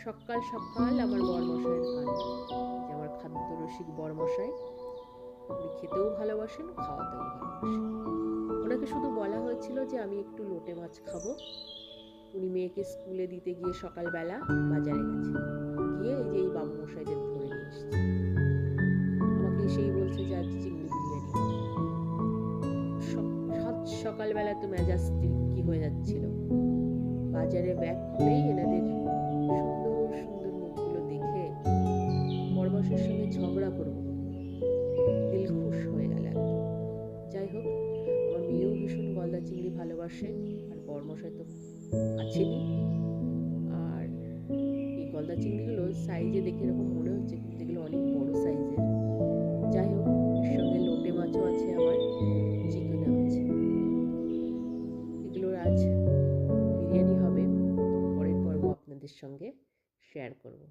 সকাল সকাল আমার বরমশাইয়ের কাণ্ড, যে আমার খাদ্যরসিক বরমশাই, উনি খেতেও ভালোবাসেন, খাওয়াতেও ভালোবাসেন। ওনাকে শুধু বলা হয়েছিল যে আমি একটু লোটে মাছ খাবো। উনি মেয়েকে স্কুলে দিতে গিয়ে সকালবেলা বাজারে গেছে, গিয়ে এই যে এই বাবু মশাইদের ধরে নিয়ে এসছে। আমাকে এসেই বলছে যে আজ চিংড়ি বিরিয়ানি হবে। সকালবেলা তো মেজাজ কি হয়ে যাচ্ছিল। বাজারে ব্যাগ খুলেই এনাদের সুন্দর সুন্দর মুখগুলো দেখে বরমশাইয়ের সঙ্গে ঝগড়া করবো, দিল খুশ হয়ে গেল একদম। যাই হোক, আমার মেয়েও ভীষণ গলদা চিংড়ি ভালোবাসে, আর বরমশাই তো আছেনই। আর এই গলদা চিংড়িগুলো সাইজে দেখে এরকম মনে হচ্ছে, কিন্তু এগুলো অনেক বড় সাইজের। যাই হোক, এর সঙ্গে লোটে মাছও আছে, আমার চিকেনও আছে। এগুলোর আজ বিরিয়ানি হবে, পরের পর্ব আপনাদের সঙ্গে শেয়ার করব।